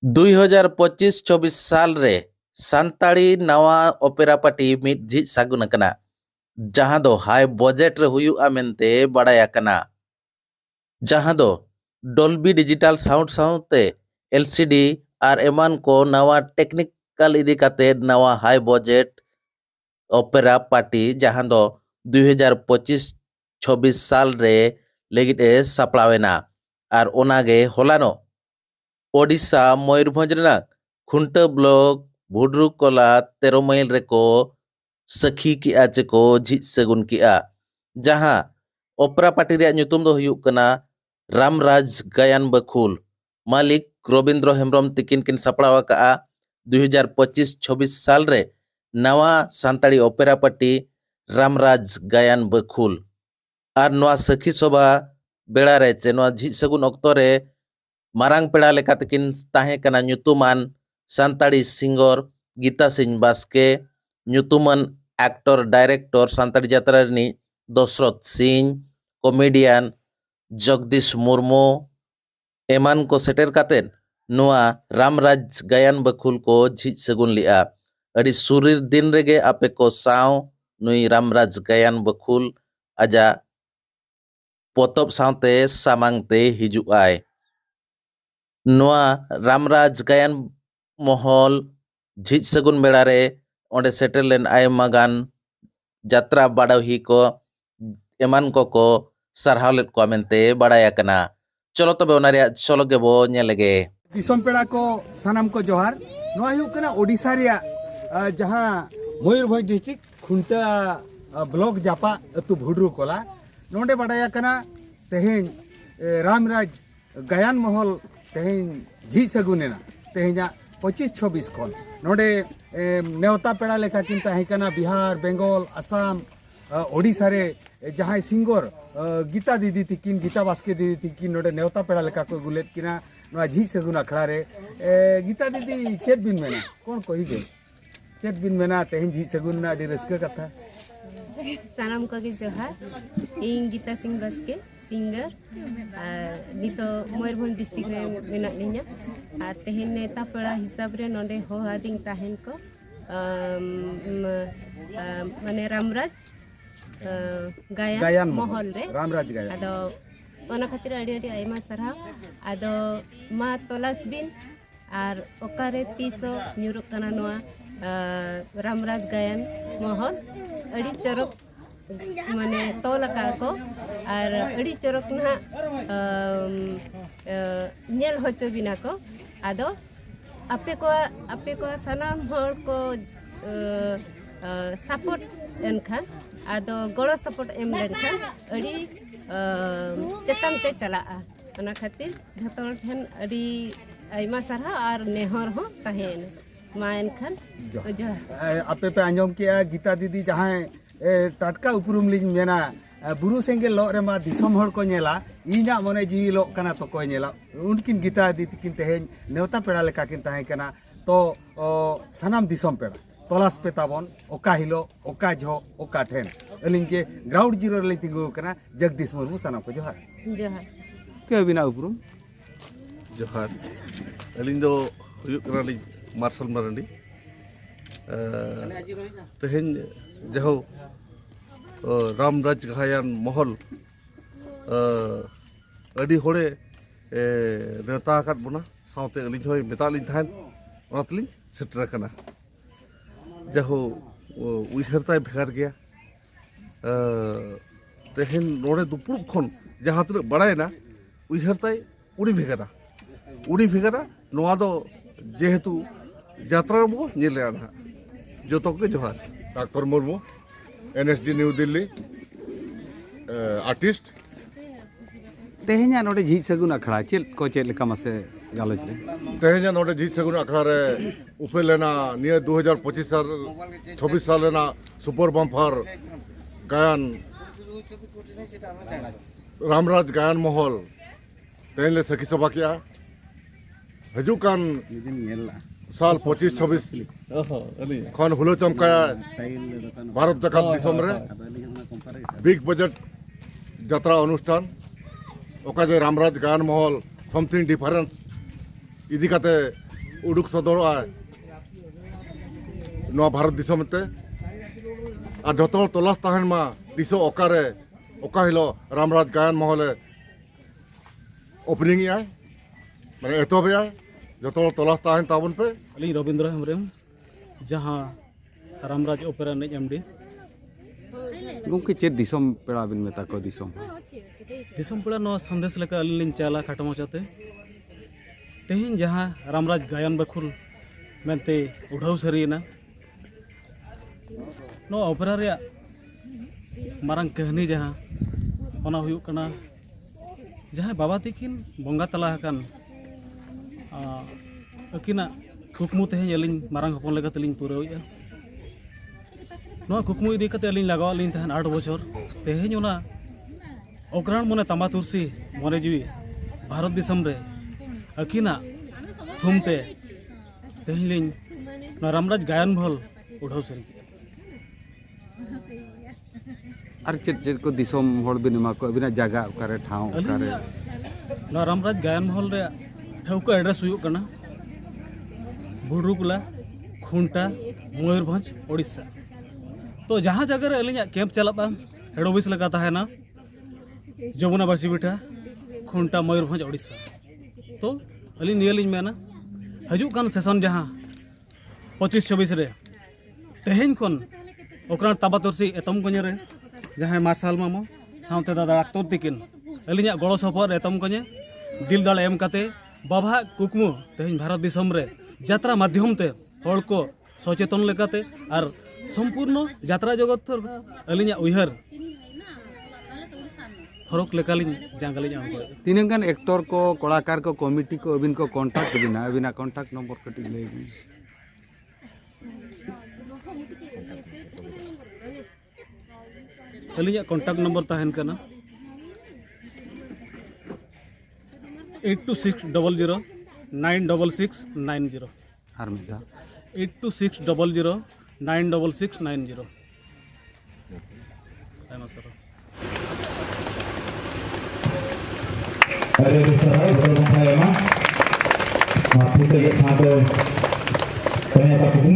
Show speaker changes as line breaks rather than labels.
2025-24 साल रे सानताड़ी नवा ओपेरा पार्टी मिट झिज सागुन अकना जहां दो हाई बजेट रे हुयुआ मेनते बड़ाय अकना जहां दो डॉल्बी डिजिटल साउंड साउंडते एलसीडी और एमान को नवा टेक्निकल इदी काते नवा हाई बजेट ओपेरा पार्टी जहां दो 2025-26 साल रे लेगिट ए सापड़ावेना और ओनागे होलानो ओडिशा मयूरभंज खुंटा ब्लॉक भुड्रुकला 13 माइल रेको सखी किया चेको झिज सगुन किया जहां ओपरा पार्टी रे ᱧᱩᱛᱩᱢ दो हुयुक कना रामराज गायन बखुल मालिक रविंद्र हेम्ब्रम तिकिन किन सापड़ाव का 2025-26 साल रे नवा सानताड़ी ओपेरा पार्टी रामराज गायन बखुल और नवा सखी सभा बेड़ा रे चे नवा झिज सगुन ऑक्टो रे मारांग पेड़ा लेकातकिन ताहे कना ᱧᱩᱛᱩᱢᱟन सानताड़ी singer Gita Singh Baske ᱧᱩᱛᱩᱢᱟन actor director सानताड़ी जात्रा रिनी दशरथ सिंह कॉमेडियन जगदीश मुर्मू एमान को सेटर कातेन नुआ रामराज गायन बखुल को झिज सगुन लिया अड़ी सुरीर दिन रेगे आपे को साव नुई रामराज गायन बखुल आजा पोतब सावते सामांगते हिजुआय नुआ रामराज गायन महल झिज सगुन बेड़ा रे ओंडे सेटर लेन आयमा गान जात्रा बाड़ाही को एमान को सारहाव लेद को मेनते बाड़ाय कना चलो तबे ओना रे चलो गे बो नेलेगे
दिसम पेड़ा को सानाम को जोहार नोआ हुयुक कना ओडिशा रे जहां मयूरभंज डिस्ट्रिक्ट खुंटा ब्लॉक जापा अतु भुड्रुकला नोंडे बाड़ाय कना तेहेन रामराज गायन महल तेहेन झिज सगुनेना तेहेना 25-26 खन नोंडे नेवता पेड़ा लेखा किन ताहे कना बिहार बेंगल आसाम ओडिशा रे जहां सिंगर गीता दीदी तिकिन गीता बास्के दीदी तिकिन नोंडे नेवता पेड़ा लेखा को गुलेत किना नोआ झिज सगुन अखड़ा रे गीता दीदी चेत बिन मेना कोन कहि गे चेत बिन मेना तेहेन झिज सगुन अडी रस्का कथा
सानाम को जोहार इन गीता सिंह बास्के सिंगर नितो मयूरभंज डिस्ट्रिक्ट रे मेना लिया और तेहेन नेता पेड़ा हिसाब रे नोंडे होहादिंग ताहेन को माने रामराज गायन महल रे
रामराज गायन
आदो ओना खातिर अडी अडी आयमा सरहा आदो मा तलाश बिन और ओकारे तीसो न्यूरुक कना नोआ रामराज गायन महल अडी चरक माने तोल का को और अड़ी चरक ना नेल होचो बिना को आदो आपे को सनाम हर को सपोर्ट एनखान आदो गड़ो सपोर्ट एम लेनखान अड़ी चेतन ते चला ओना खातिर झतो ठन अड़ी आइमा सरहा और नेहर हो ताहेन मा एनखान जो
आपे पे आंजम किया गीता दीदी जहां टाटका उपरुम लिंग मेना बुरु सेंगेल लो रे मा दिसम हर को नेला इना मने जीवी लो कना तो को नेला उनकिन गीता दीदी किन तेहेन नेवता पेड़ा लेका किन ताहे कना तो सनाम दिसम पेड़ा तलाश पे ताबन ओका हिलो ओका झो ओका ठेन अलिंग के ग्राउंड जीरो ले तिंगु कना जगदीश मुर्मू सनाम को जोहार
जोहार
के बिना उपरुम
जोहार अलिंग दो हुयुक कना लिंग मार्शल मारंडी तेहेन जहो रामराज गायन महल अड़ी होड़े नेता आकाद बना साउते अलिंग होय मेता लिंग थान ओनातलिंग सेटर कना जहो उइहरताय भेगार गया तेहेन नोड़े दुपुरुब खन जहां तक बड़ायना उइहरताय उड़ी भेगारा नोआ दो जेहेतु यात्रा बो नेले आना जोतो के जोहार
doctor Murmu NSD New Delhi artist
तेहेना नोडे झिज सगुन अखड़ा चेल को चेल लेका मासे गालोच रे
तेहेजा नोडे झिज सगुन अखड़ा रे उफे लेना निया 2025 साल लेना सुपर बम्फर गायन रामराज गायन महल तेहेन ले सखी सभा किया हजुकान साल 25-26 खन हुलो चमकाया भारत जगत दिसम रे बिग बजट यात्रा अनुष्ठान ओका जे रामराज गायन महल समथिंग डिफरेंस इदी काते उडुक सदरआ नवा भारत दिसम ते और जत तलाश तहन मा दिसो ओकारे ओका हिलो रामराज गायन महले ओपनिंग आय माने एतोबे आय जत तलाश तहन ताबन पे
अली रविंद्र हेम्ब्रम जहाँ रामराज ओपेरा ने एमडी
गमके चेत दिसम पेड़ा बिन मेता को दिसम
दिसम पेड़ा नो संदेश लेका अली लिन चाला खाटो मचाते तेहिन जहाँ रामराज गायन बखुल मेनते उड़ाव सरीना नो ओपेरा रे मारंग कहानी जहाँ ओना हुयुक कना जहाँ बाबा तकिन बंगा तला हकान अकिना कुकमु तेहें अलिन मारंग हपन लेका तलिन पुरावइया कुकमु इदी कते अलिन लगाव अलिन तहन 8 बछर तेहें ओना ओकरान मने तमा तुरसी मने जीवी भारत दिसम रे अकिना थुमते तेहें लिन रामराज गायन भल उड़ाव सरी
और चेत को दिसम हड़ बिन मा को अबिना जगह ओकारे ठाव ओकारे
रामराज गायन महल रे ठौका एड्रेस हुयुक कना भुडरुकुला खुंटा मयूरभंज ओडिशा तो जहाँ जगह रे अलिया कैंप चलाता हेड ऑफिस लगा तहना जमुना बासी बिठा खुंटा मयूरभंज ओडिशा तो अली नियलिन मेना हजुक कान सेशन जहाँ 25-26 रे तेहें खन ओकरा ताबातरसी एतम कने रे जहाँ मार्शल मामो साउते दादा डाक्टर तिकिन अलिया गड़ो सपहर एतम कने दिल दाड़े एम काते बाबा कुकमु तेहें भारत दिसम रे यात्रा माध्यम ते हड़ को सचेतन लेकाते और संपूर्ण यात्रा जगत अलिया उयहर फरक लेकालिन जांगालिन आम को
तीन गान एक्टर को कलाकार को कमिटी को अबिन को कांटेक्ट बिना अबिना कांटेक्ट नंबर कटी ले
अलिया कांटेक्ट नंबर तहन कना 8260096690
और मिदा
8260096690 आइमा sir
Ada bersama bersama saya mah, kita lihat sampai ternyata pun